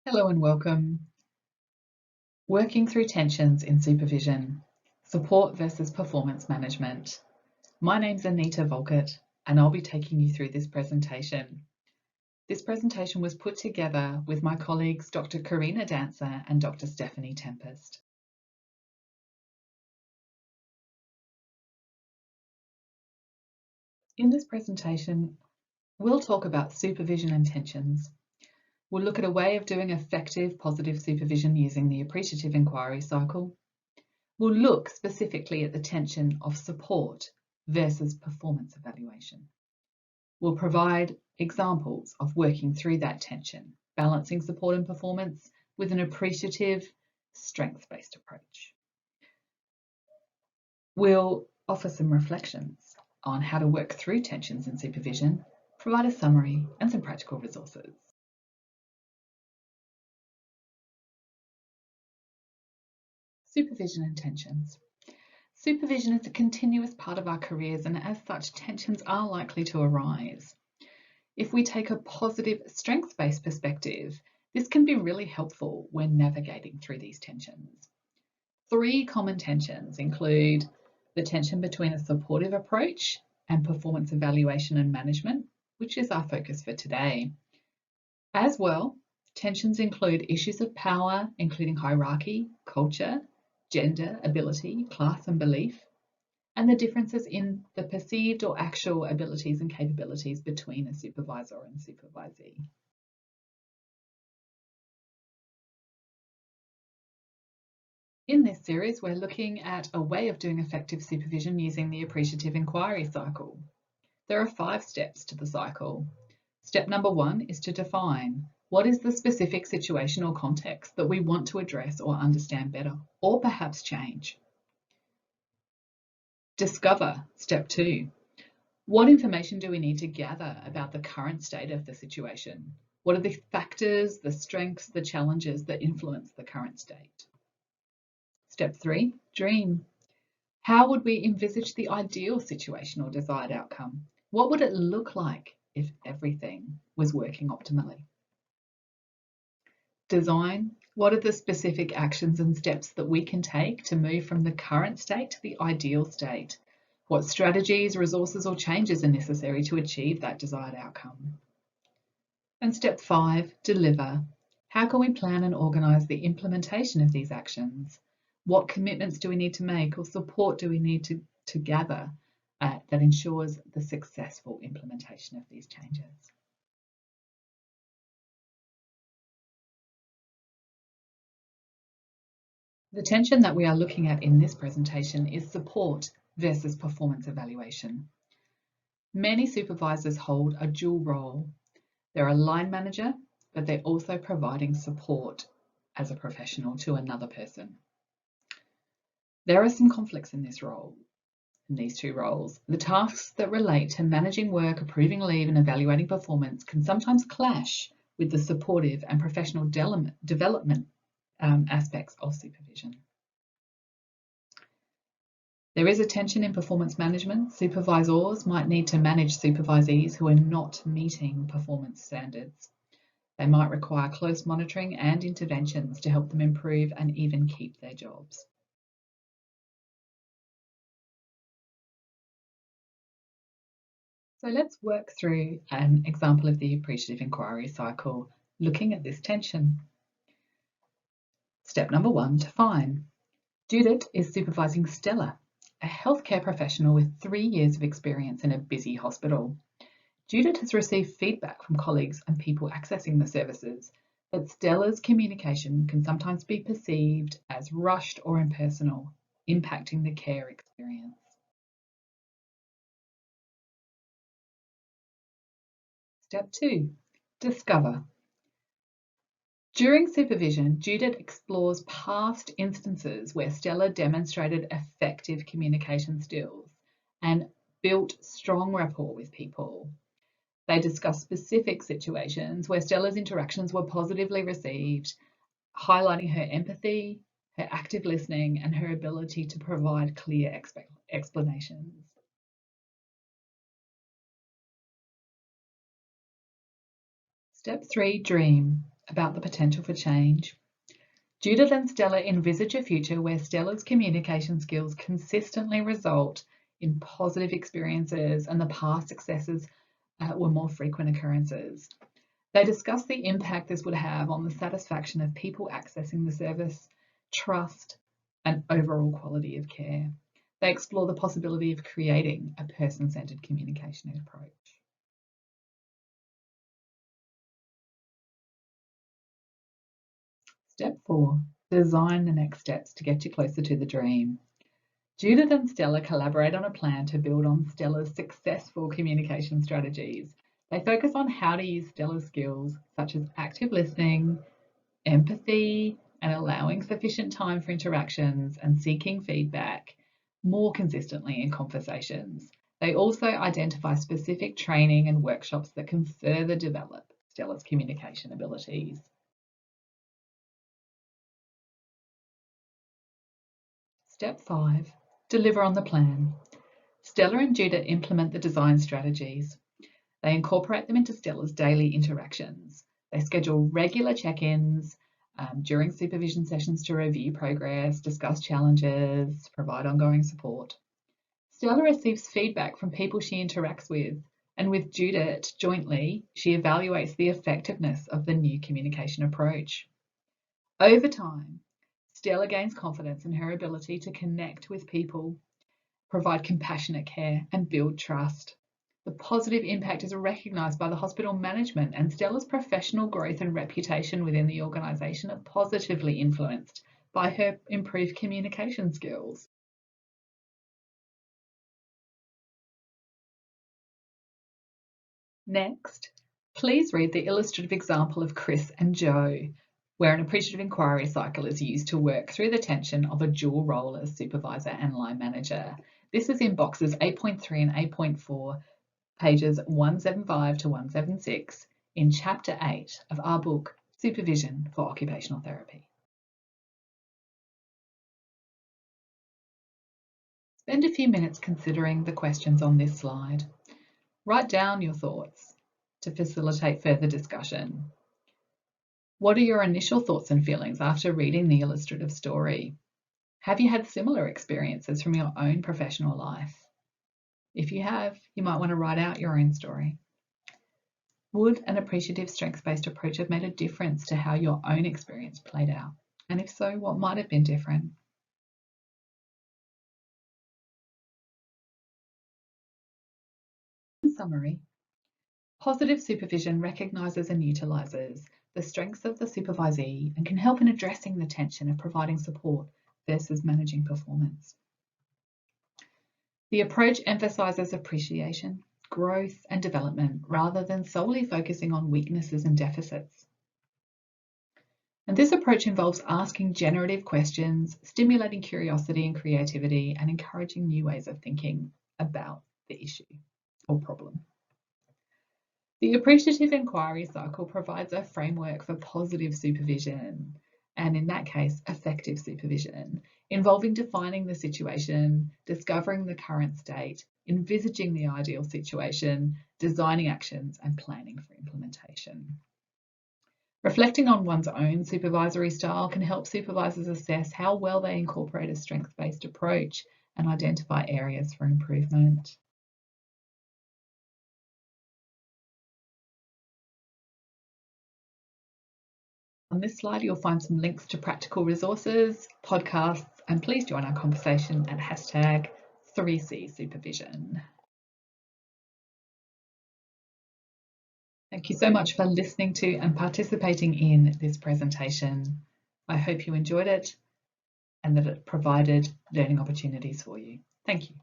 Hello and welcome. Working through tensions in supervision, support versus performance management. My name's Anita Volkert and I'll be taking you through this presentation. This presentation was put together with my colleagues Dr. Karina Dancer and Dr. Stephanie Tempest. In this presentation, we'll talk about supervision and tensions. We'll look at a way of doing effective positive supervision using the appreciative inquiry cycle. We'll look specifically at the tension of support versus performance evaluation. We'll provide examples of working through that tension, balancing support and performance with an appreciative, strengths-based approach. We'll offer some reflections on how to work through tensions in supervision, provide a summary and some practical resources. Supervision and tensions. Supervision is a continuous part of our careers, and as such, tensions are likely to arise. If we take a positive strengths-based perspective, this can be really helpful when navigating through these tensions. Three common tensions include the tension between a supportive approach and performance evaluation and management, which is our focus for today. As well, tensions include issues of power, including hierarchy, culture, gender, ability, class and belief, and the differences in the perceived or actual abilities and capabilities between a supervisor and supervisee. In this series, we're looking at a way of doing effective supervision using the appreciative inquiry cycle. There are 5 steps to the cycle. Step number 1 is to define what is the specific situation or context that we want to address or understand better, or perhaps change. Discover, step 2. What information do we need to gather about the current state of the situation? What are the factors, the strengths, the challenges that influence the current state? Step 3, dream. How would we envisage the ideal situation or desired outcome? What would it look like if everything was working optimally? Design. What are the specific actions and steps that we can take to move from the current state to the ideal state? What strategies, resources, or changes are necessary to achieve that desired outcome? And step 5, deliver. How can we plan and organise the implementation of these actions? What commitments do we need to make or support do we need to gather that ensures the successful implementation of these changes? The tension that we are looking at in this presentation is support versus performance evaluation. Many supervisors hold a dual role. They're a line manager, but they're also providing support as a professional to another person. There are some conflicts in this role, in these two roles. The tasks that relate to managing work, approving leave, and evaluating performance can sometimes clash with the supportive and professional development aspects of supervision. There is a tension in performance management. Supervisors might need to manage supervisees who are not meeting performance standards. They might require close monitoring and interventions to help them improve and even keep their jobs. So let's work through an example of the appreciative inquiry cycle, looking at this tension. Step number 1, define. Judith is supervising Stella, a healthcare professional with 3 years of experience in a busy hospital. Judith has received feedback from colleagues and people accessing the services that Stella's communication can sometimes be perceived as rushed or impersonal, impacting the care experience. Step 2, discover. During supervision, Judith explores past instances where Stella demonstrated effective communication skills and built strong rapport with people. They discuss specific situations where Stella's interactions were positively received, highlighting her empathy, her active listening, and her ability to provide clear explanations. Step 3, dream. about the potential for change. Judith and Stella envisage a future where Stella's communication skills consistently result in positive experiences and the past successes were more frequent occurrences. They discuss the impact this would have on the satisfaction of people accessing the service, trust, and overall quality of care. They explore the possibility of creating a person-centered communication approach. Step 4, design the next steps to get you closer to the dream. Judith and Stella collaborate on a plan to build on Stella's successful communication strategies. They focus on how to use Stella's skills, such as active listening, empathy, and allowing sufficient time for interactions and seeking feedback more consistently in conversations. They also identify specific training and workshops that can further develop Stella's communication abilities. Step 5, deliver on the plan. Stella and Judith implement the design strategies. They incorporate them into Stella's daily interactions. They schedule regular check-ins during supervision sessions to review progress, discuss challenges, provide ongoing support. Stella receives feedback from people she interacts with, and with Judith jointly, she evaluates the effectiveness of the new communication approach. Over time, Stella gains confidence in her ability to connect with people, provide compassionate care, and build trust. The positive impact is recognised by the hospital management, and Stella's professional growth and reputation within the organisation are positively influenced by her improved communication skills. Next, please read the illustrative example of Chris and Joe, where an appreciative inquiry cycle is used to work through the tension of a dual role as supervisor and line manager. This is in boxes 8.3 and 8.4, pages 175 to 176 in Chapter 8 of our book, Supervision for Occupational Therapy. Spend a few minutes considering the questions on this slide. Write down your thoughts to facilitate further discussion. What are your initial thoughts and feelings after reading the illustrative story? Have you had similar experiences from your own professional life? If you have, you might want to write out your own story. Would an appreciative strengths-based approach have made a difference to how your own experience played out? And if so, what might have been different? In summary, positive supervision recognises and utilises the strengths of the supervisee and can help in addressing the tension of providing support versus managing performance. The approach emphasises appreciation, growth and development rather than solely focusing on weaknesses and deficits. And this approach involves asking generative questions, stimulating curiosity and creativity, and encouraging new ways of thinking about the issue or problem. The appreciative inquiry cycle provides a framework for positive supervision, and in that case, effective supervision, involving defining the situation, discovering the current state, envisaging the ideal situation, designing actions, and planning for implementation. Reflecting on one's own supervisory style can help supervisors assess how well they incorporate a strengths-based approach and identify areas for improvement. On this slide, you'll find some links to practical resources, podcasts, and please join our conversation at hashtag 3C Supervision. Thank you so much for listening to and participating in this presentation. I hope you enjoyed it and that it provided learning opportunities for you. Thank you.